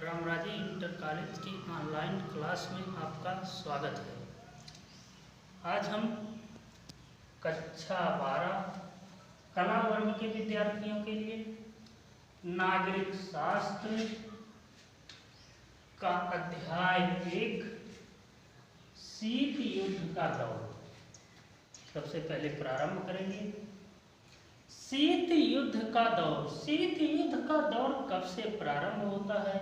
Ramraji inter college की online class में आपका स्वागत है। आज हम कक्षा 12 कला वर्ग के विद्यार्थियों के लिए नागरिक शास्त्र का अध्याय 1 शीत युद्ध का दौर सबसे पहले प्रारंभ करेंगे। शीत युद्ध का दौर। शीत युद्ध का दौर कब से प्रारंभ होता है,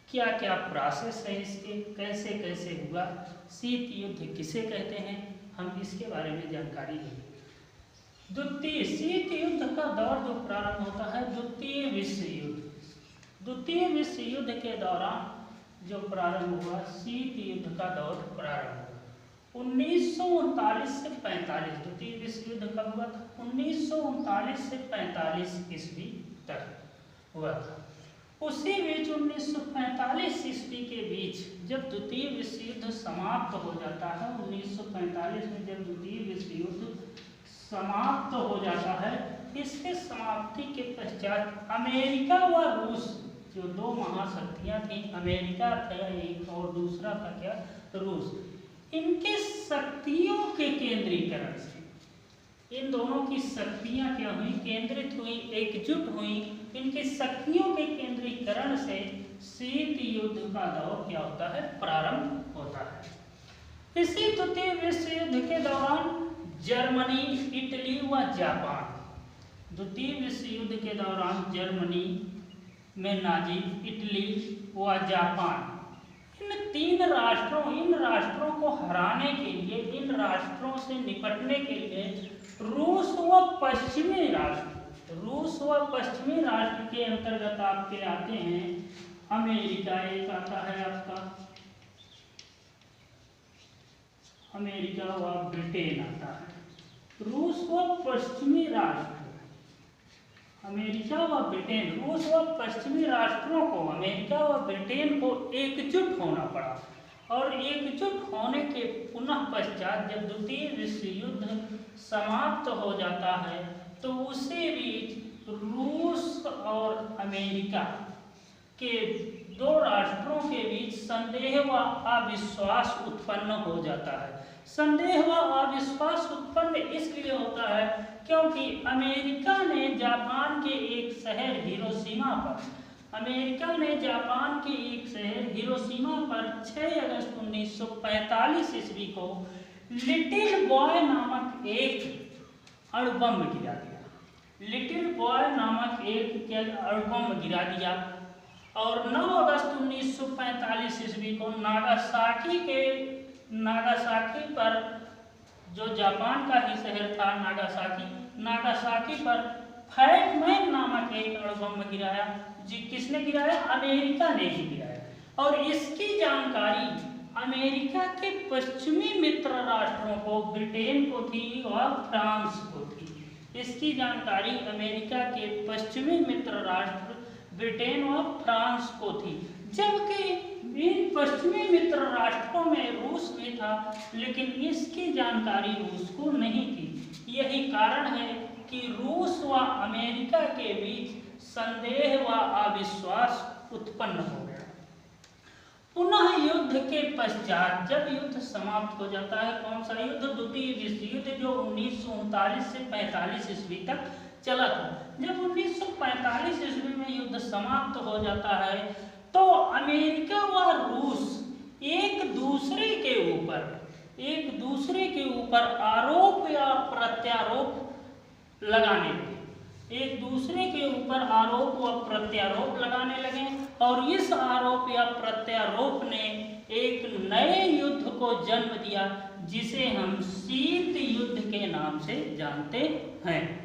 क्या क्या प्रोसेस है इसके, कैसे कैसे हुआ, शीत युद्ध किसे कहते हैं, हम इसके बारे में जानकारी लेंगे। द्वितीय शीत युद्ध का दौर जो प्रारंभ होता है द्वितीय विश्व युद्ध। द्वितीय विश्व युद्ध के दौरान जो प्रारंभ हुआ शीत युद्ध का दौर प्रारंभ हुआ 1939 से 45। द्वितीय विश्व युद्ध कब हुआ था? 1939 से 45 ईस्वी तक हुआ था। उसी बीच 1945 ईस्वी के बीच जब द्वितीय विश्व युद्ध समाप्त हो जाता है, 1945 में जब द्वितीय विश्व युद्ध समाप्त हो जाता है, इसके समाप्ति के पश्चात अमेरिका व रूस जो दो महाशक्तियां थी, अमेरिका था एक और दूसरा था क्या, रूस, इनके शक्तियों के केंद्रीकरण से इन दोनों की शक्तियां क्या हुई, केंद्रित हुई, एकजुट हुई। इनकी शक्तियों के केंद्रीकरण से शीत युद्ध का दौर क्या होता है, प्रारंभ होता है। इसी द्वितीय विश्व युद्ध के दौरान जर्मनी, इटली व जापान, द्वितीय विश्व युद्ध के दौरान जर्मनी में नाजी, इटली व जापान, इन राष्ट्रों को हराने के लिए, इन राष्ट्रों से निपटने के लिए रूस व पश्चिमी राष्ट्र के अंतर्गत आपके आते हैं अमेरिका, एक आता है आपका अमेरिका व ब्रिटेन आता है। रूस व पश्चिमी राष्ट्र, अमेरिका व ब्रिटेन, रूस व पश्चिमी राष्ट्रों को, अमेरिका व ब्रिटेन को एकजुट होना पड़ा। और एकजुट होने के पुनः पश्चात जब द्वितीय विश्व युद्ध समाप्त हो जाता है तो उसी बीच रूस और अमेरिका के दो राष्ट्रों के बीच संदेह व अविश्वास उत्पन्न हो जाता है। संदेह व अविश्वास उत्पन्न इसलिए होता है क्योंकि अमेरिका ने जापान के एक शहर हिरोशिमा पर, अमेरिका ने जापान के एक शहर हिरोशिमा पर 6 अगस्त 1945 ईस्वी को लिटिल बॉय नामक एक अणुबम गिरा दिया। लिटिल बॉय नामक एक अणुबम गिरा दिया और 9 अगस्त 1945 ईस्वी को नागासाकी पर, जो जापान का ही शहर था नागासाकी पर फैटमैन नामक एक अणुबम गिराया। जी किसने गिराया? अमेरिका ने ही गिराया। और इसकी जानकारी अमेरिका के पश्चिमी मित्र राष्ट्रों को, ब्रिटेन को थी और फ्रांस को थी। इसकी जानकारी अमेरिका के पश्चिमी मित्र राष्ट्र ब्रिटेन और फ्रांस को थी, जबकि इन पश्चिमी मित्र राष्ट्रों में रूस भी था, लेकिन इसकी जानकारी रूस को नहीं थी। यही कारण है कि रूस व अमेरिका के बीच संदेह व अविश्वास उत्पन्न हो गया। पुनः युद्ध के पश्चात जब युद्ध समाप्त हो जाता है, कौन सा युद्ध? द्वितीय विश्व युद्ध, जो 1939 से 45 ईस्वी तक चला था। जब 1945 ईस्वी में युद्ध समाप्त हो जाता है तो अमेरिका व रूस एक दूसरे के ऊपर आरोप या प्रत्यारोप लगाने लगे, एक दूसरे के ऊपर आरोप व प्रत्यारोप लगाने लगे। और इस आरोप या प्रत्यारोप ने एक नए युद्ध को जन्म दिया जिसे हम शीत युद्ध के नाम से जानते हैं।